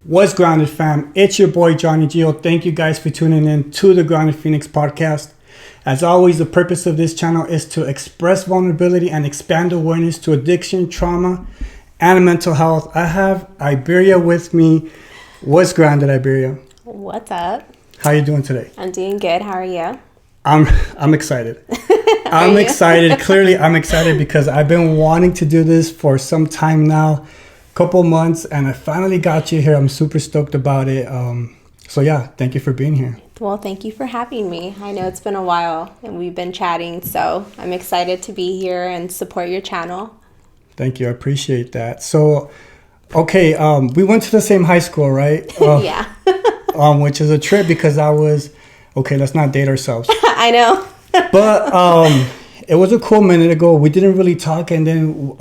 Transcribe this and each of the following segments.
What's grounded, fam? It's your boy Johnny Gio. Thank you guys for tuning in to the Grounded Phoenix podcast. As always, the purpose of this channel is to express vulnerability and expand awareness to addiction, trauma, and mental health. I have Iberia with me. What's grounded, Iberia? What's up? How you doing today? I'm doing good. How are you? I'm excited. I'm excited. Clearly, I'm excited because I've been wanting to do this for some time now, couple months, and I finally got you here. I'm super stoked about it. So yeah, thank you for being here. Well, thank you for having me. I know it's been a while and we've been chatting, so I'm excited to be here and support your channel. Thank you. I appreciate that. So, okay, we went to the same high school, right? Yeah. Which is a trip because okay, let's not date ourselves. I know. But it was a cool minute ago. We didn't really talk, and then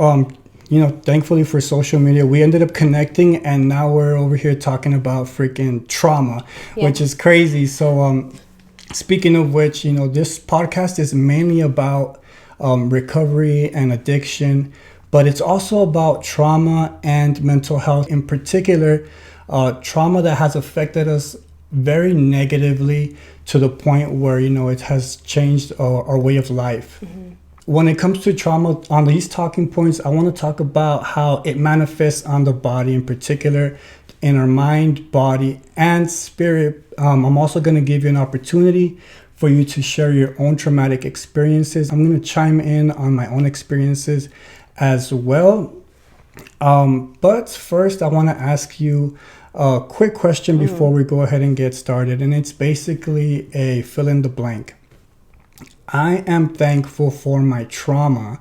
thankfully for social media, we ended up connecting, and now we're over here talking about freaking trauma, which is crazy. So speaking of which, this podcast is mainly about recovery and addiction, but it's also about trauma and mental health, in particular trauma that has affected us very negatively to the point where it has changed our way of life. Mm-hmm. When it comes to trauma, on these talking points, I want to talk about how it manifests on the body, in particular in our mind, body, and spirit. I'm also going to give you an opportunity for you to share your own traumatic experiences. I'm going to chime in on my own experiences as well. But first, I want to ask you a quick question before we go ahead and get started. And it's basically a fill in the blank. I am thankful for my trauma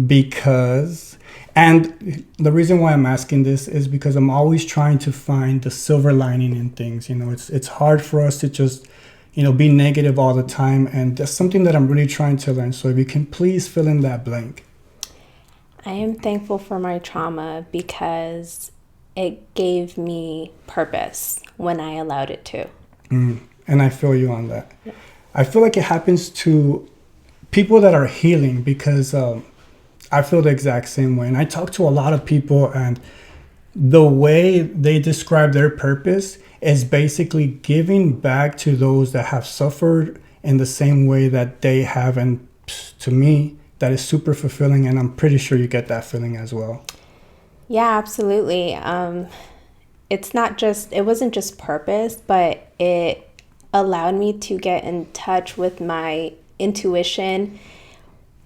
because, and the reason why I'm asking this is because I'm always trying to find the silver lining in things. It's hard for us to just, be negative all the time. And that's something that I'm really trying to learn. So if you can please fill in that blank. I am thankful for my trauma because it gave me purpose when I allowed it to. And I feel you on that. Yeah. I feel like it happens to people that are healing because I feel the exact same way. And I talk to a lot of people, and the way they describe their purpose is basically giving back to those that have suffered in the same way that they have. And to me, that is super fulfilling. And I'm pretty sure you get that feeling as well. Yeah, absolutely. It wasn't just purpose, but it allowed me to get in touch with my intuition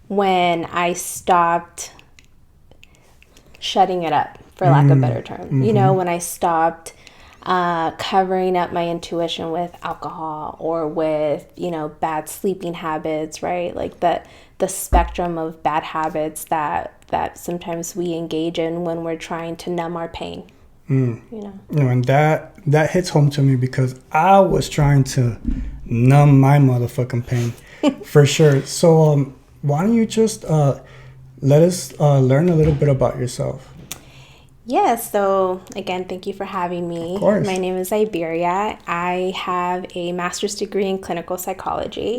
when I stopped shutting it up, for lack of a better term. Mm-hmm. When I stopped covering up my intuition with alcohol or with, bad sleeping habits, right? Like the spectrum of bad habits that sometimes we engage in when we're trying to numb our pain. And that hits home to me because I was trying to numb my motherfucking pain for sure. So why don't you just let us learn a little bit about yourself? Yeah, so again, thank you for having me. Of course. My name is Iberia. I have a master's degree in clinical psychology,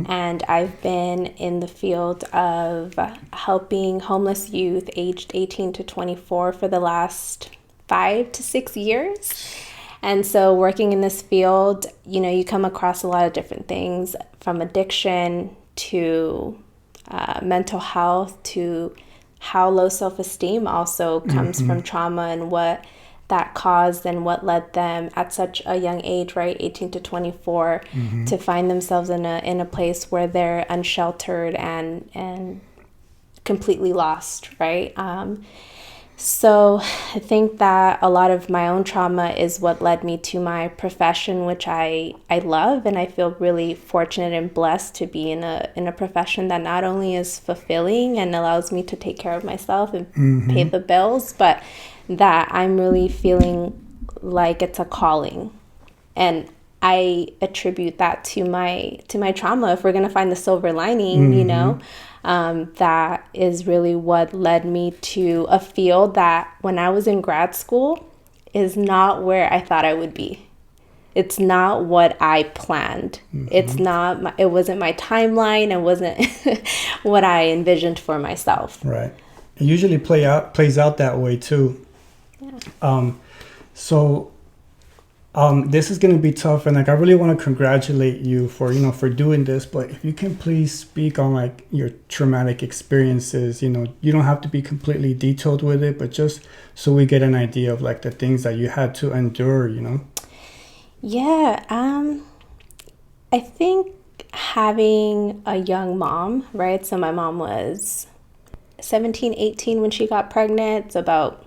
and I've been in the field of helping homeless youth aged 18 to 24 for the last 5 to 6 years. And so working in this field, you come across a lot of different things, from addiction to mental health, to how low self-esteem also comes from trauma and what that caused and what led them at such a young age, right, 18 to 24, to find themselves in a place where they're unsheltered and completely lost, right? So I think that a lot of my own trauma is what led me to my profession, which I love, and I feel really fortunate and blessed to be in a profession that not only is fulfilling and allows me to take care of myself and pay the bills, but that I'm really feeling like it's a calling. And I attribute that to my trauma. If we're going to find the silver lining, that is really what led me to a field that when I was in grad school is not where I thought I would be. It's not what I planned. It's not, it wasn't my timeline. It wasn't what I envisioned for myself. Right. It usually plays out that way too. Yeah. So this is going to be tough, and like I really want to congratulate you for for doing this. But if you can please speak on like your traumatic experiences, you don't have to be completely detailed with it, but just so we get an idea of like the things that you had to endure. Yeah, I think having a young mom, right? So my mom was 17, 18 when she got pregnant. It's about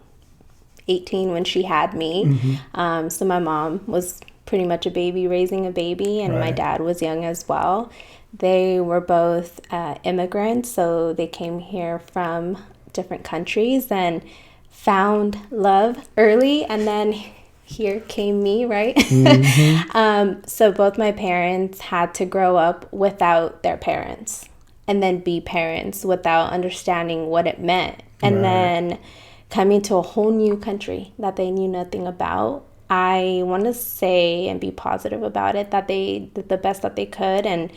18 when she had me. So my mom was pretty much a baby raising a baby, and my Right. dad was young as well. They were both immigrants, so they came here from different countries and found love early, and then here came me, right? So both my parents had to grow up without their parents and then be parents without understanding what it meant. And Right. then coming to a whole new country that they knew nothing about. I want to say and be positive about it that they did the best that they could, and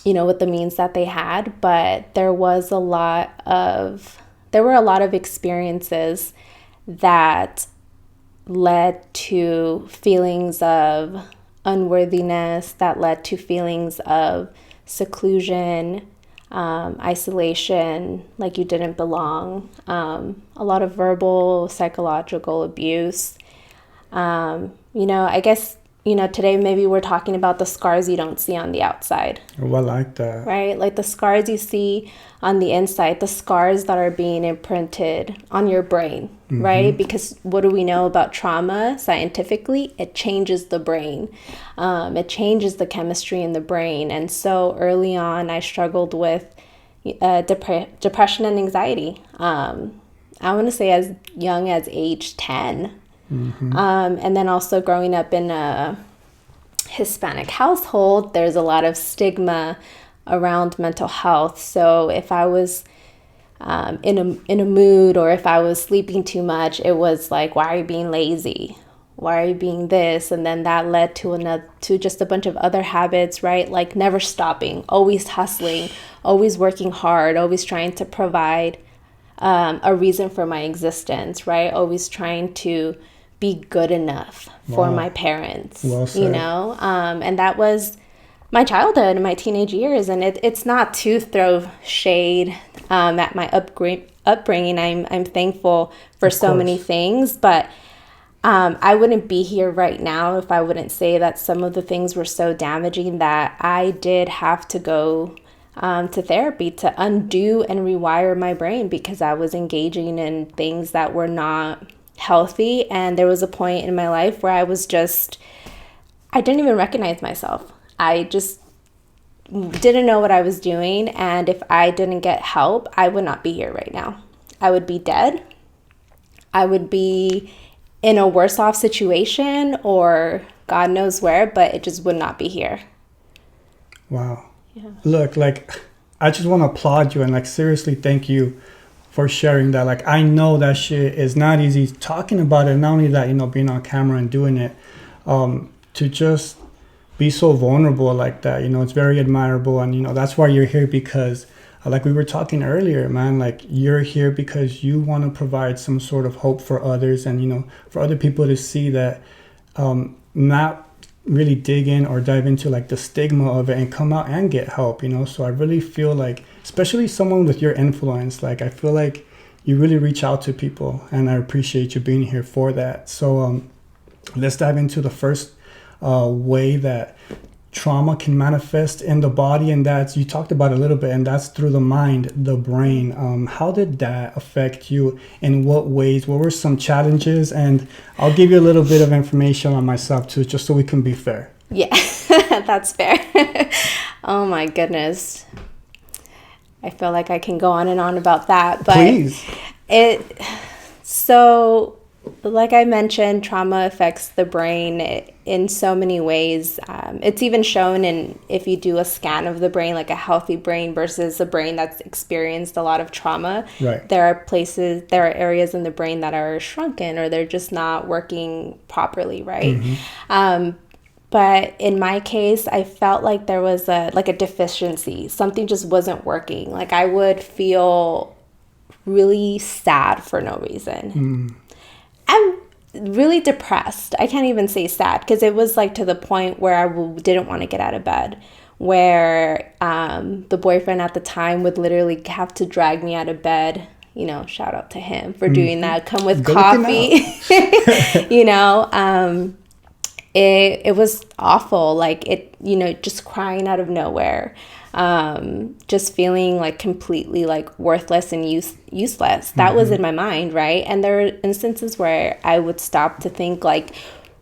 with the means that they had. But there were a lot of experiences that led to feelings of unworthiness, that led to feelings of seclusion, isolation, like you didn't belong, a lot of verbal, psychological abuse. I guess, today maybe we're talking about the scars you don't see on the outside, Oh, I like that. right? Like the scars you see on the inside, the scars that are being imprinted on your brain, right? Because what do we know about trauma scientifically? It changes the brain. It changes the chemistry in the brain. And so early on, I struggled with depression and anxiety. I want to say as young as age 10. And then also growing up in a Hispanic household, there's a lot of stigma around mental health. So if I was in a mood, or if I was sleeping too much, it was like, why are you being lazy? Why are you being this? And then that led to just a bunch of other habits, right? Like never stopping, always hustling, always working hard, always trying to provide a reason for my existence, right? Always trying to be good enough for my parents, Well said. and that was my childhood and my teenage years. And it's not to throw shade at my upbringing. I'm thankful for so many things, but I wouldn't be here right now if I wouldn't say that some of the things were so damaging that I did have to go to therapy to undo and rewire my brain, because I was engaging in things that were not healthy. And there was a point in my life where I didn't even recognize myself. I just didn't know what I was doing. And if I didn't get help, I would not be here right now. I would be dead. I would be in a worse off situation, or God knows where, but it just would not be here. Wow. Yeah. Look, like, I just want to applaud you and like seriously thank you for sharing that. Like, I know that shit is not easy talking about it. Not only that, being on camera and doing it, to just be so vulnerable like that, it's very admirable. And, that's why you're here, because like we were talking earlier, man, like you're here because you want to provide some sort of hope for others, and, for other people to see that, not really dig in or dive into like the stigma of it and come out and get help. So I really feel like, especially someone with your influence, like I feel like you really reach out to people, and I appreciate you being here for that. So let's dive into the first way that trauma can manifest in the body, and that's, you talked about a little bit, and that's through the mind, the brain. How did that affect you? In what ways? What were some challenges? And I'll give you a little bit of information on myself too, just so we can be fair. Yeah, that's fair. Oh my goodness. I feel like I can go on and on about that, but Please. So like I mentioned, trauma affects the brain in so many ways. It's even shown if you do a scan of the brain, like a healthy brain versus a brain that's experienced a lot of trauma. Right. There are areas in the brain that are shrunken, or they're just not working properly, right? But in my case, I felt like there was a deficiency. Something just wasn't working. Like I would feel really sad for no reason. really depressed. I can't even say sad, because it was like to the point where I didn't want to get out of bed, where the boyfriend at the time would literally have to drag me out of bed. You know, shout out to him for doing that. Come with coffee. You know, it was awful. Like, it, you know, just crying out of nowhere. Just feeling like completely like worthless and useless. That was in my mind, right? And there are instances where I would stop to think like,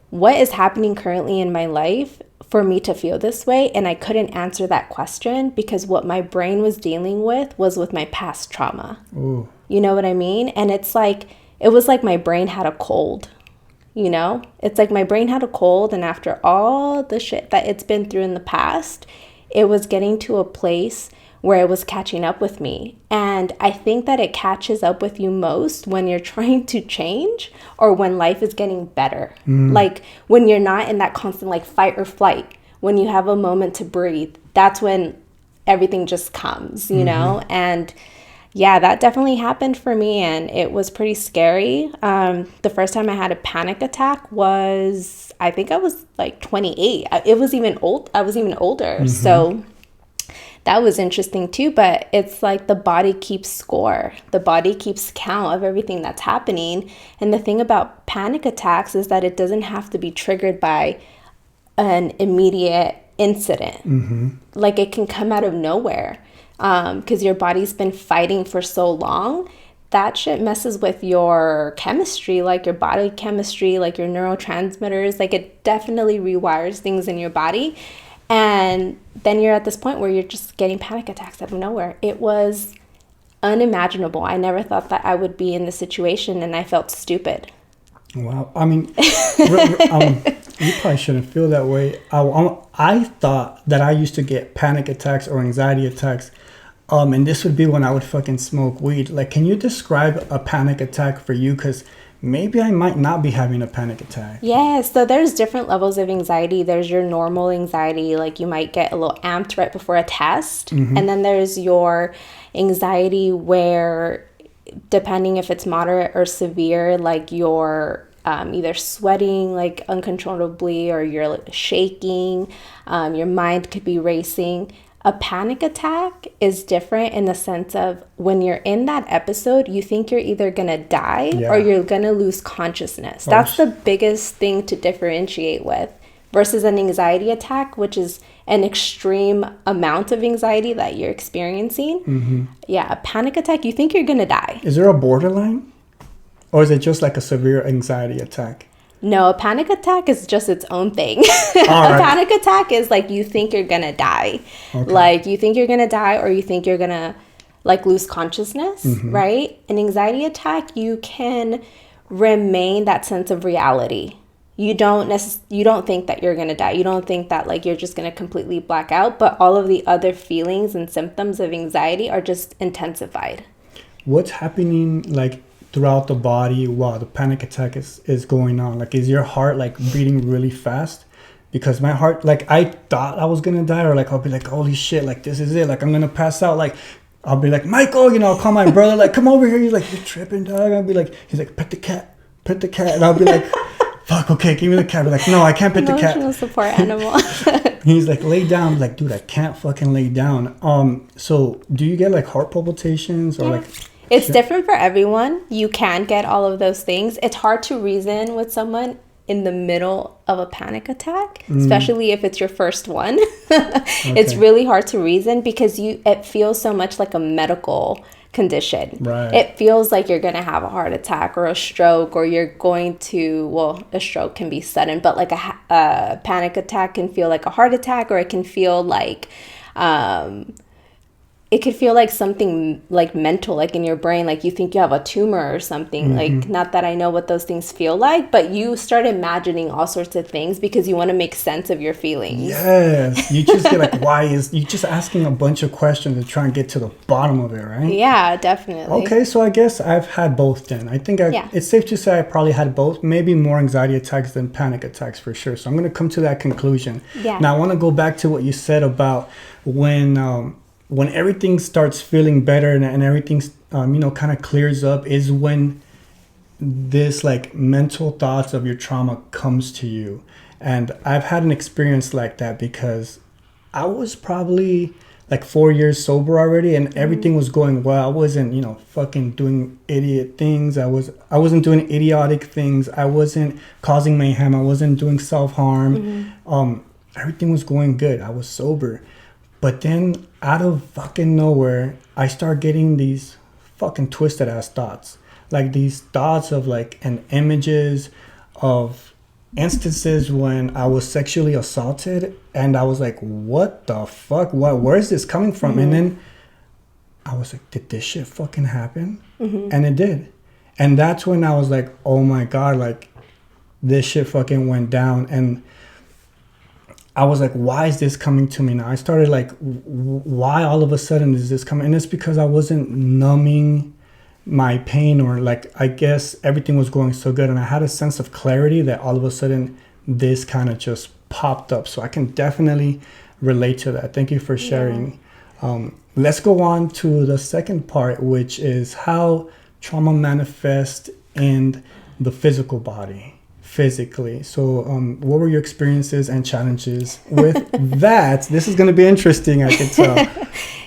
what is happening currently in my life for me to feel this way? And I couldn't answer that question, because what my brain was dealing with was with my past trauma. Ooh. You know what I mean? And it's like, it was like my brain had a cold. You know, it's like my brain had a cold, and after all the shit that it's been through in the past, it was getting to a place where it was catching up with me. And I think that it catches up with you most when you're trying to change, or when life is getting better. Like when you're not in that constant like fight or flight, when you have a moment to breathe, that's when everything just comes, you know? And yeah, that definitely happened for me, and it was pretty scary. The first time I had a panic attack was, I think I was like 28. It was even old. I was even older. So that was interesting too. But it's like the body keeps score. The body keeps count of everything that's happening. And the thing about panic attacks is that it doesn't have to be triggered by an immediate incident. Like, it can come out of nowhere. Because your body's been fighting for so long. That shit messes with your chemistry, like your body chemistry, like your neurotransmitters. Like, it definitely rewires things in your body. And then you're at this point where you're just getting panic attacks out of nowhere. It was unimaginable. I never thought that I would be in this situation, and I felt stupid. Wow. I mean, you probably shouldn't feel that way. I thought that I used to get panic attacks or anxiety attacks. And this would be when I would fucking smoke weed. Like, can you describe a panic attack for you? Because maybe I might not be having a panic attack. Yeah, so there's different levels of anxiety. There's your normal anxiety, like you might get a little amped right before a test. And then there's your anxiety where, depending if it's moderate or severe, like you're either sweating like uncontrollably, or you're like shaking, your mind could be racing. A panic attack is different in the sense of, when you're in that episode, you think you're either gonna die or you're gonna lose consciousness. That's the biggest thing to differentiate with, versus an anxiety attack, which is an extreme amount of anxiety that you're experiencing. Yeah, a panic attack, you think you're gonna die. Is there a borderline? Or is it just like a severe anxiety attack? No, a panic attack is just its own thing. A panic attack is like, you think you're gonna die. Like, you think you're gonna die, or you think you're gonna like lose consciousness, right? An anxiety attack, you can remain that sense of reality. You don't think that you're gonna die. You don't think that like you're just gonna completely black out, but all of the other feelings and symptoms of anxiety are just intensified. What's happening like throughout the body while the panic attack is going on? Like, is your heart like beating really fast? Because my heart, like, I thought I was gonna die, or like I'll be like, holy shit, like this is it, like I'm gonna pass out. Like, I'll be like, Michael, you know, I'll call my brother, like, come over here. He's like, you're tripping, dog. I'll be like, he's like, pet the cat, and I'll be like, fuck, okay, give me the cat. I'll be like, no, I can't pet the cat. Emotional support animal. He's like, lay down. I'm like, dude, I can't fucking lay down. So do you get like heart palpitations or like? It's different for everyone. You can get all of those things. It's hard to reason with someone in the middle of a panic attack, especially if it's your first one. It's really hard to reason, because it feels so much like a medical condition. Right. It feels like you're going to have a heart attack or a stroke, or you're going to, well, a stroke can be sudden, but like a panic attack can feel like a heart attack, or it can feel like it could feel like something like mental, like in your brain, like you think you have a tumor or something. Like, not that I know what those things feel like, but you start imagining all sorts of things because you want to make sense of your feelings. Yes. You just get like, you just asking a bunch of questions to try and get to the bottom of it, right? Yeah, definitely. Okay, so I guess I've had both then. I think it's safe to say I probably had both, maybe more anxiety attacks than panic attacks for sure. So I'm going to come to that conclusion. Yeah. Now I want to go back to what you said about when everything starts feeling better and everything, kind of clears up, is when this like mental thoughts of your trauma comes to you. And I've had an experience like that because I was probably like 4 years sober already, and everything was going well. I wasn't, fucking doing idiot things. I wasn't doing idiotic things. I wasn't causing mayhem. I wasn't doing self-harm. Everything was going good. I was sober. But then out of fucking nowhere, I start getting these fucking twisted ass thoughts. Like these thoughts of like, and images of instances when I was sexually assaulted, and I was like, what the fuck? Where is this coming from? And then I was like, did this shit fucking happen? And it did. And that's when I was like, oh my God, like this shit fucking went down. And I was like, why is this coming to me now? I started like, why all of a sudden is this coming? And it's because I wasn't numbing my pain, or like, I guess everything was going so good. And I had a sense of clarity that all of a sudden this kind of just popped up. So I can definitely relate to that. Thank you for sharing. Let's go on to the second part, which is how trauma manifests in the physical body. Physically. So what were your experiences and challenges with that? This is going to be interesting, I can tell.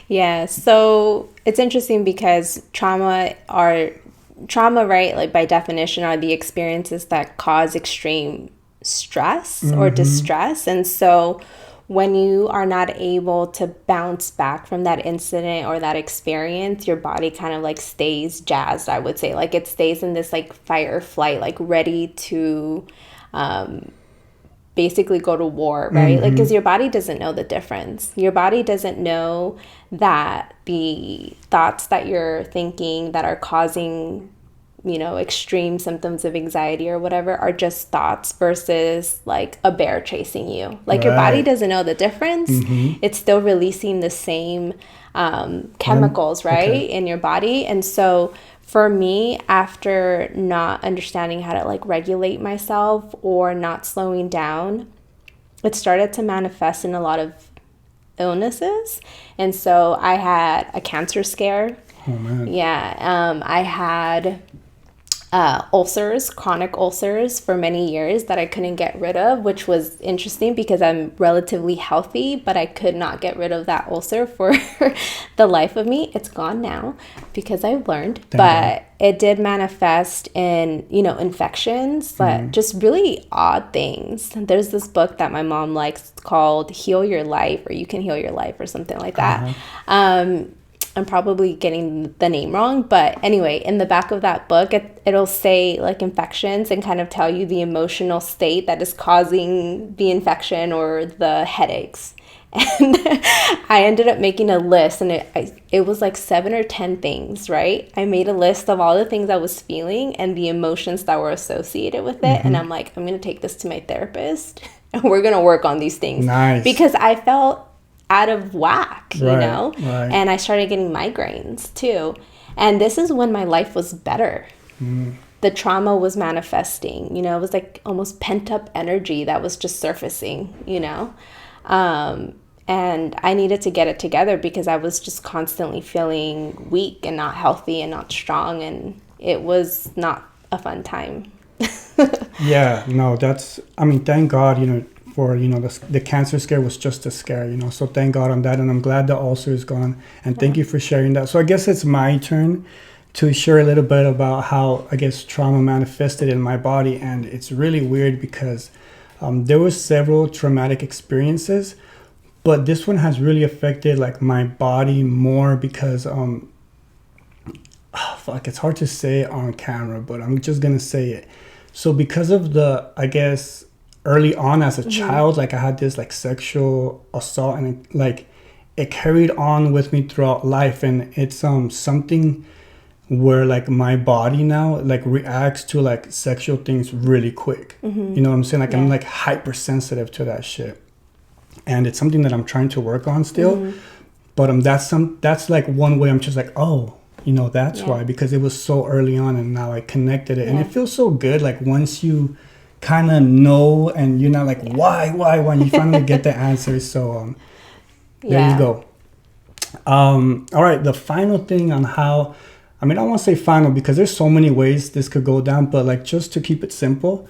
Yeah, so it's interesting because trauma, right, like by definition, are the experiences that cause extreme stress or distress. And so when you are not able to bounce back from that incident or that experience, your body kind of like stays jazzed, I would say. Like it stays in this like fight or flight, like ready to basically go to war, right? Like, because your body doesn't know the difference. Your body doesn't know that the thoughts that you're thinking that are causing extreme symptoms of anxiety or whatever are just thoughts versus like a bear chasing you. Like your body doesn't know the difference. It's still releasing the same chemicals, right, in your body. And so for me, after not understanding how to like regulate myself or not slowing down, it started to manifest in a lot of illnesses. And so I had a cancer scare. Oh man. Yeah. I had ulcers, chronic ulcers for many years that I couldn't get rid of, which was interesting because I'm relatively healthy, but I could not get rid of that ulcer for the life of me. It's gone now because I've learned, but it did manifest in, infections, but just really odd things. There's this book that my mom likes called Heal Your Life, or You Can Heal Your Life, or something like that. I'm probably getting the name wrong, but anyway, in the back of that book, it'll say like infections and kind of tell you the emotional state that is causing the infection or the headaches. And I ended up making a list, and it was like 7 or 10 things, right? I made a list of all the things I was feeling and the emotions that were associated with it. And I'm like, I'm going to take this to my therapist and we're going to work on these things. Nice. Because I felt out of whack, Right. And I started getting migraines too. And this is when my life was better. The trauma was manifesting, it was like almost pent up energy that was just surfacing, and I needed to get it together because I was just constantly feeling weak and not healthy and not strong, and it was not a fun time. Yeah, no, thank God, for the cancer scare was just a scare, so thank God on that. And I'm glad the ulcer is gone, and thank you for sharing that. So I guess it's my turn to share a little bit about how I guess trauma manifested in my body. And it's really weird because there were several traumatic experiences, but this one has really affected like my body more because it's hard to say it on camera, but I'm just gonna say it. So because of the, I guess, early on as a child, like I had this like sexual assault, and it carried on with me throughout life. And it's something where like my body now like reacts to like sexual things really quick. You know what I'm saying? Like I'm like hypersensitive to that shit, and it's something that I'm trying to work on still. But that's like one way I'm just like, oh, that's why, because it was so early on, and now I connected it. And it feels so good, like once you kind of know and you're not like why when you finally get the answers. So there you go. All right, the final thing on how I mean, I don't want to say final because there's so many ways this could go down, but like just to keep it simple,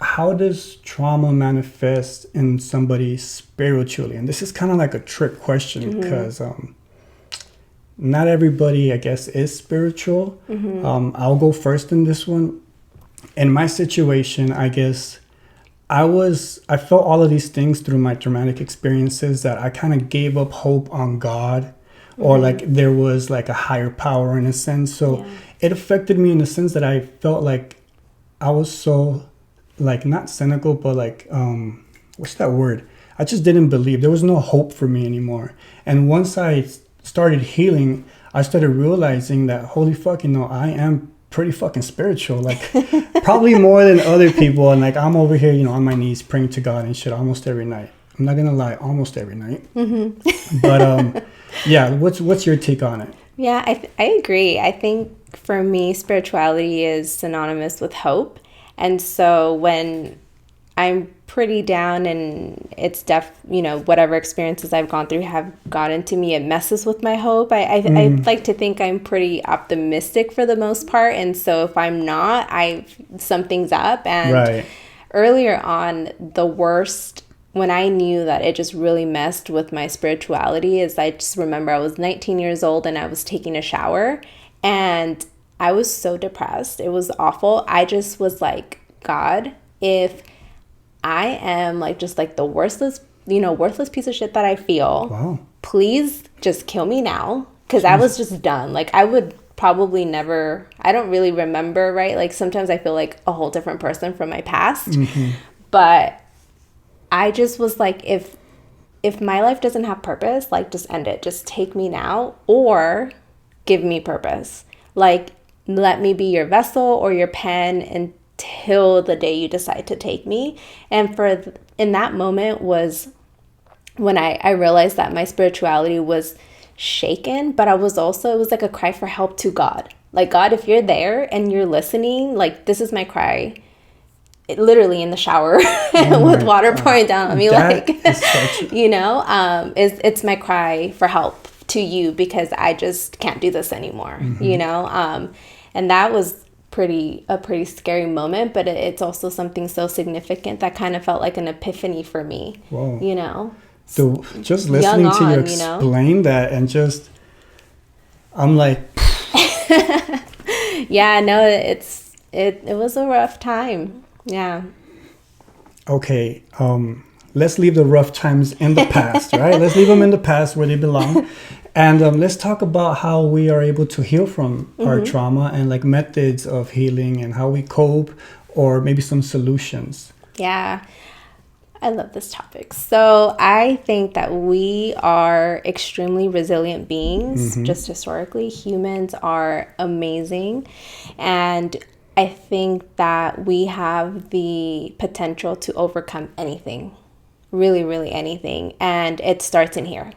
how does trauma manifest in somebody spiritually? And this is kind of like a trick question because not everybody, I guess, is spiritual. I'll go first in this one. In my situation, I guess I felt all of these things through my traumatic experiences that I kind of gave up hope on God or like there was like a higher power in a sense. So it affected me in the sense that I felt like I was so like not cynical, but like, what's that word? I just didn't believe. There was no hope for me anymore. And once I started healing, I started realizing that, holy fuck, you know, I am pretty fucking spiritual, like probably more than other people. And like, I'm over here, you know, on my knees praying to God and shit almost every night. I'm not gonna lie, almost every night. But yeah, what's your take on it? Yeah, I agree. I think for me, spirituality is synonymous with hope. And so when I'm pretty down and it's you know, whatever experiences I've gone through have gotten to me, it messes with my hope. I like to think I'm pretty optimistic for the most part. And so if I'm not, something's up. And earlier on, the worst, when I knew that it just really messed with my spirituality, is I just remember I was 19 years old and I was taking a shower and I was so depressed. It was awful. I just was like, God, if I am like just like the worthless piece of shit that I feel, please just kill me now. Because I was just done. Like I would probably never, I don't really remember, right? Like sometimes I feel like a whole different person from my past. But I just was like, if my life doesn't have purpose, like just end it. Just take me now or give me purpose. Like let me be your vessel or your pen until the day you decide to take me. And in that moment was when I realized that my spirituality was shaken, but it was like a cry for help to God. Like, God, if you're there and you're listening, like this is my cry. Literally in the shower with water pouring down on me, that like, you know, it's my cry for help to you because I just can't do this anymore, you know? And that was a pretty scary moment, but it's also something so significant that kind of felt like an epiphany for me, you know? So just listening to you explain that and just, I'm like, yeah, no, it was a rough time. Yeah. Okay. Let's leave the rough times in the past, right? Let's leave them in the past where they belong. And let's talk about how we are able to heal from our trauma and like methods of healing and how we cope or maybe some solutions. Yeah. I love this topic. So I think that we are extremely resilient beings. Just historically, humans are amazing. And I think that we have the potential to overcome anything, really, really anything. And it starts in here.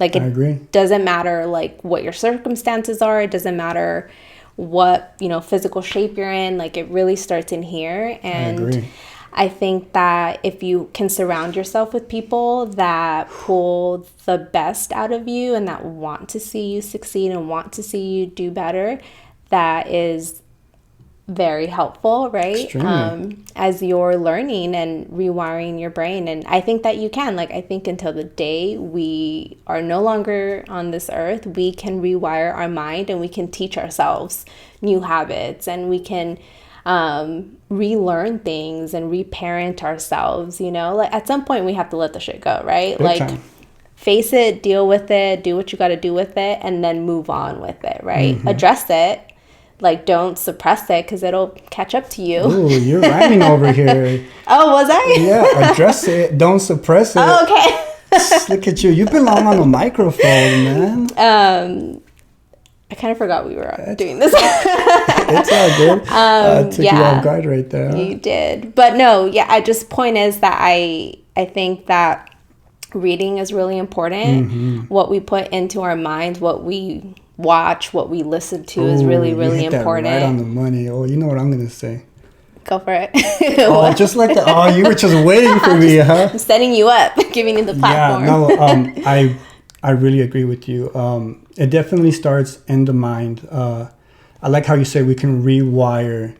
Like, I agree. Doesn't matter like what your circumstances are. It doesn't matter what, you know, physical shape you're in. Like, it really starts in here. And I agree. I think that if you can surround yourself with people that pull the best out of you and that want to see you succeed and want to see you do better, that is very helpful, right? As you're learning and rewiring your brain. And I think that you can, like, I think until the day we are no longer on this earth, we can rewire our mind and we can teach ourselves new habits and we can relearn things and reparent ourselves, you know? Like, at some point we have to let the shit go, right? Big time. Face it, deal with it, do what you got to do with it, and then move on with it, right? Address it. Like, don't suppress it because it'll catch up to you. Ooh, you're rhyming over here. Oh, was I? Yeah, address it. Don't suppress it. Oh, okay. Look at you. You belong on the microphone, man. I kind of forgot we were doing this. It's all good. I took you off guard right there. You did. But no, yeah, point is that I think that reading is really important. What we put into our minds, what we watch, what we listen to is really, really important. That right on the money. Oh, you know what I'm going to say. Go for it. Oh, just like that. Oh, you were just waiting for me, huh? I'm setting you up, giving you the platform. Yeah, no, I really agree with you. It definitely starts in the mind. I like how you say we can rewire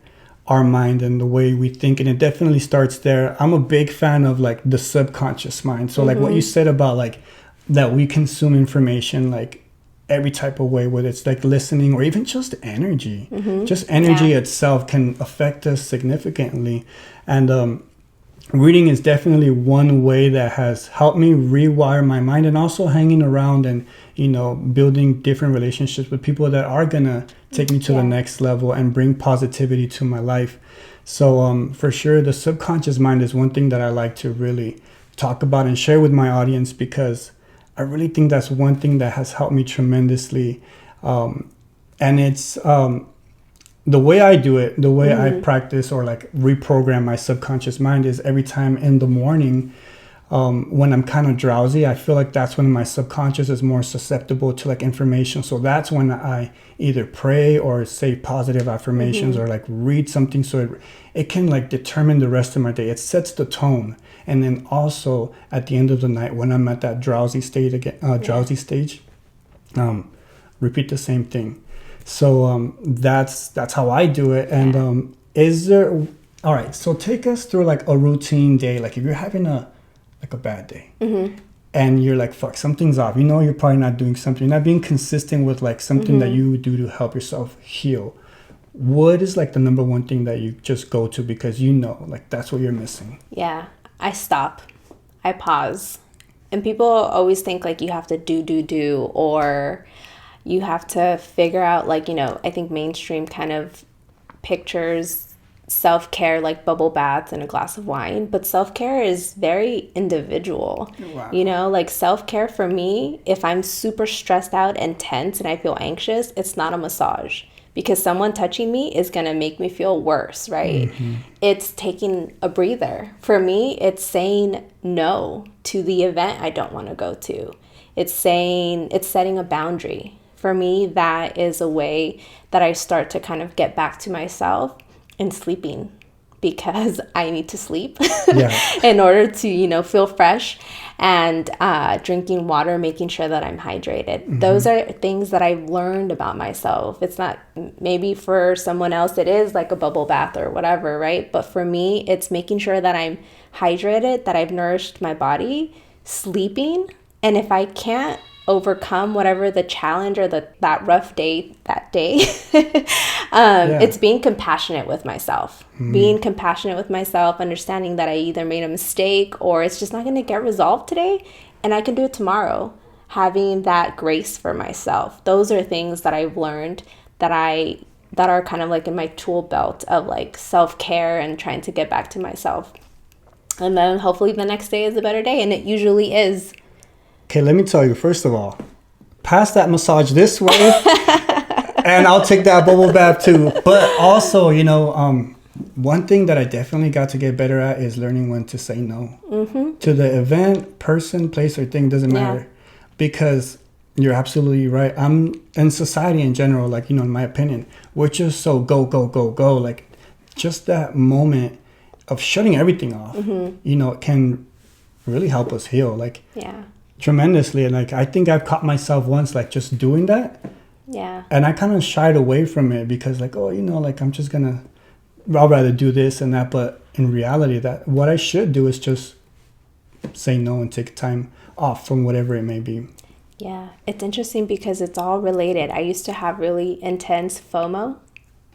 our mind and the way we think, and it definitely starts there. I'm a big fan of like the subconscious mind. So like what you said about like that we consume information like every type of way, whether it's like listening or even just energy. Just energy itself can affect us significantly. And reading is definitely one way that has helped me rewire my mind, and also hanging around and, you know, building different relationships with people that are gonna take me to the next level and bring positivity to my life. So for sure, the subconscious mind is one thing that I like to really talk about and share with my audience, because I really think that's one thing that has helped me tremendously. And it's the way I do it, the way I practice or like reprogram my subconscious mind is every time in the morning, when I'm kind of drowsy, I feel like that's when my subconscious is more susceptible to like information. So that's when I either pray or say positive affirmations or like read something, so it can like determine the rest of my day. It sets the tone. And then also at the end of the night, when I'm at that drowsy state again, repeat the same thing. So that's how I do it. And is there, all right, so take us through like a routine day. Like if you're having a bad day and you're like, fuck, something's off, you know, you're probably not doing something, you're not being consistent with like something that you do to help yourself heal. What is like the number one thing that you just go to because you know like that's what you're missing? Yeah, I stop. I pause. And people always think like you have to do, or you have to figure out like, you know, I think mainstream kind of pictures self-care like bubble baths and a glass of wine, but self-care is very individual. Wow. You know, like self-care for me, if I'm super stressed out and tense and I feel anxious, it's not a massage, because someone touching me is going to make me feel worse, right? It's taking a breather. For me, it's saying no to the event I don't want to go to. It's setting a boundary. For me, that is a way that I start to kind of get back to myself, and sleeping, because I need to sleep in order to, you know, feel fresh, and drinking water, making sure that I'm hydrated. Those are things that I've learned about myself. It's not, maybe for someone else it is like a bubble bath or whatever, right? But for me, it's making sure that I'm hydrated, that I've nourished my body, sleeping. And if I can't overcome whatever the challenge or that rough day that day, it's being compassionate with myself. Being compassionate with myself, understanding that I either made a mistake or it's just not going to get resolved today and I can do it tomorrow. Having that grace for myself. Those are things that I've learned that are kind of like in my tool belt of like self-care and trying to get back to myself. And then hopefully the next day is a better day, and it usually is. Okay, let me tell you, first of all, pass that massage this way and I'll take that bubble bath too. But also, you know, one thing that I definitely got to get better at is learning when to say no to the event, person, place, or thing, doesn't matter. Because you're absolutely right. I'm in society in general, like, you know, in my opinion, we're just so go, go, go, go. Like just that moment of shutting everything off, you know, can really help us heal. Like, tremendously. And like I think I've caught myself once like just doing that, and I kind of shied away from it because like, oh, you know, like I'm just gonna, I'll rather do this and that. But in reality, that what I should do is just say no and take time off from whatever it may be. It's interesting because it's all related. I used to have really intense FOMO.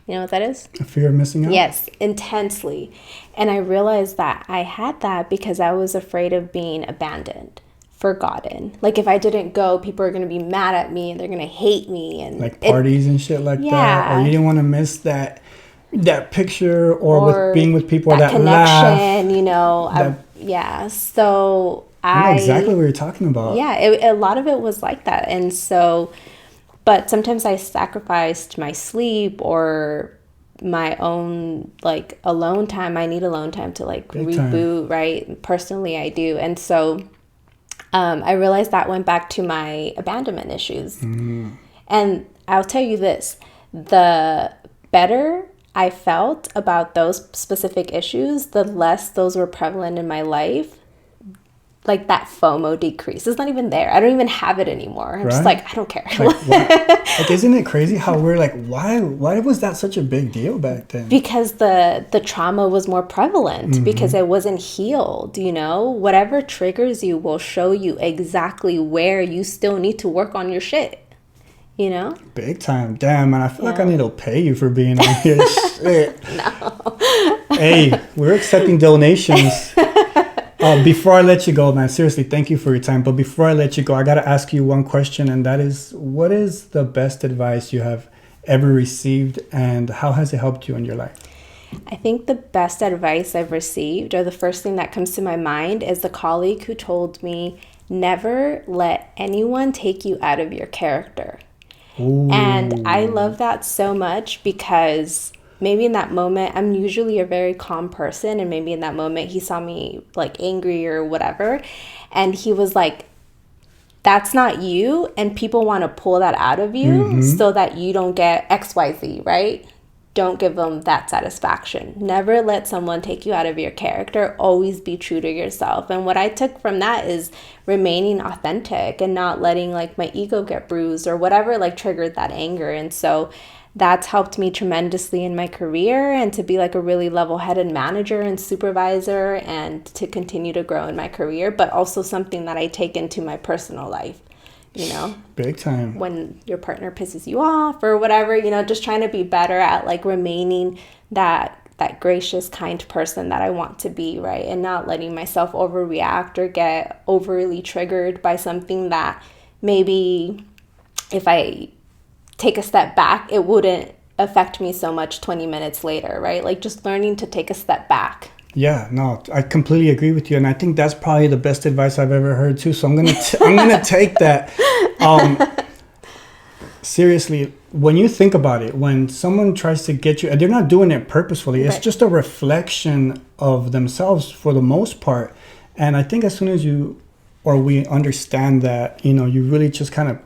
You know what that is? A fear of missing out? Yes, intensely. And I realized that I had that because I was afraid of being abandoned, forgotten. Like if I didn't go, people are going to be mad at me and they're going to hate me, and like parties and shit like that, or you didn't want to miss that picture or with being with people, that connection, laugh, you know. So I know exactly what you're talking about. A lot of it was like that. And so, but sometimes I sacrificed my sleep or my own like alone time. I need alone time to like Big reboot time. Right, personally I do. And so I realized that went back to my abandonment issues. And I'll tell you this, the better I felt about those specific issues, the less those were prevalent in my life, like that FOMO decrease. It's not even there. I don't even have it anymore. I'm just like, I don't care. Like, isn't it crazy how we're like, why was that such a big deal back then? Because the trauma was more prevalent, because it wasn't healed, you know? Whatever triggers you will show you exactly where you still need to work on your shit, you know? Big time. Damn, man, I feel like I need to pay you for being on here. Shit. No. Hey, we're accepting donations. Before I let you go, man, seriously, thank you for your time. But before I let you go, I got to ask you one question, and that is, what is the best advice you have ever received, and how has it helped you in your life? I think the best advice I've received, or the first thing that comes to my mind, is the colleague who told me, never let anyone take you out of your character. Ooh. And I love that so much, because maybe in that moment, I'm usually a very calm person, and maybe in that moment he saw me like angry or whatever, and he was like, that's not you, and people want to pull that out of you so that you don't get XYZ, right? Don't give them that satisfaction. Never let someone take you out of your character. Always be true to yourself. And what I took from that is remaining authentic and not letting like my ego get bruised or whatever like triggered that anger. And so that's helped me tremendously in my career, and to be like a really level-headed manager and supervisor, and to continue to grow in my career, but also something that I take into my personal life, you know? Big time. When your partner pisses you off or whatever, you know, just trying to be better at like remaining that gracious, kind person that I want to be, right? And not letting myself overreact or get overly triggered by something that maybe if I take a step back, it wouldn't affect me so much 20 minutes later, right? Like just learning to take a step back. Yeah, no, I completely agree with you, and I think that's probably the best advice I've ever heard too. So I'm gonna take that. Seriously, when you think about it, when someone tries to get you, and they're not doing it purposefully, it's just a reflection of themselves for the most part. And I think as soon as we understand that, you know, you really just kind of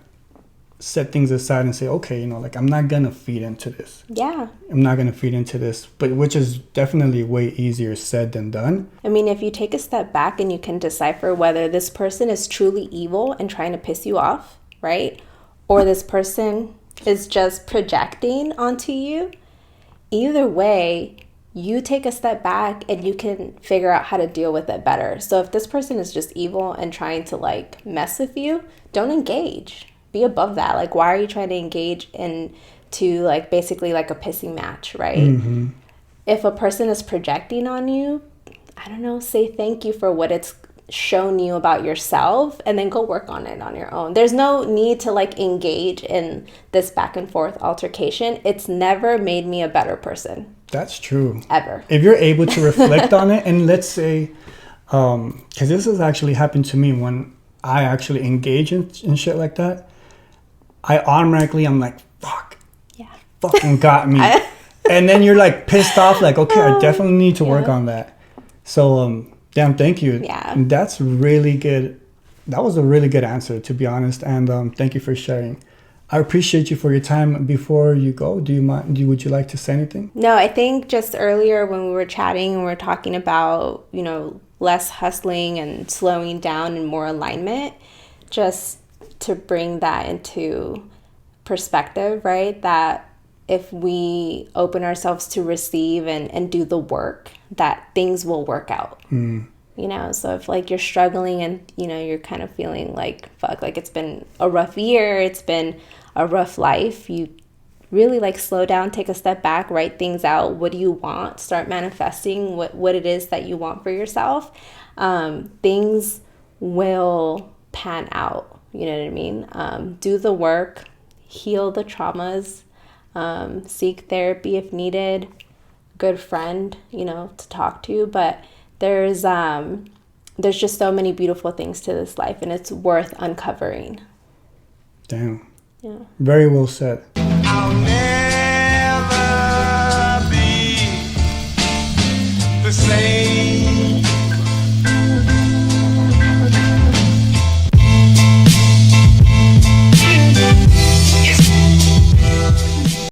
set things aside and say, okay, you know, like I'm not gonna feed into this. Yeah. I'm not gonna feed into this, but which is definitely way easier said than done. I mean, if you take a step back and you can decipher whether this person is truly evil and trying to piss you off, right? Or this person is just projecting onto you, either way, you take a step back and you can figure out how to deal with it better. So if this person is just evil and trying to like mess with you, don't engage. Be above that. Like, why are you trying to engage into like basically like a pissing match, right? If a person is projecting on you, I don't know, say thank you for what it's shown you about yourself, and then go work on it on your own. There's no need to like engage in this back and forth altercation. It's never made me a better person. That's true. Ever. If you're able to reflect on it, and let's say, because this has actually happened to me when I actually engage in shit like that, I'm like, fuck. Yeah. Fucking got me. And then you're like pissed off, like, okay, I definitely need to work on that. So, damn, thank you. Yeah. That's really good. That was a really good answer, to be honest. And thank you for sharing. I appreciate you for your time. Before you go, would you like to say anything? No, I think just earlier when we were chatting and we were talking about, you know, less hustling and slowing down and more alignment, just to bring that into perspective, right? That if we open ourselves to receive and do the work, that things will work out. You know, so if like you're struggling and, you know, you're kind of feeling like, fuck, like it's been a rough year, it's been a rough life, you really like slow down, take a step back, write things out. What do you want? Start manifesting what it is that you want for yourself. Things will pan out. You know what I mean? Do the work, heal the traumas, seek therapy if needed, good friend, you know, to talk to. But there's just so many beautiful things to this life, and it's worth uncovering. Damn. Yeah. Very well said.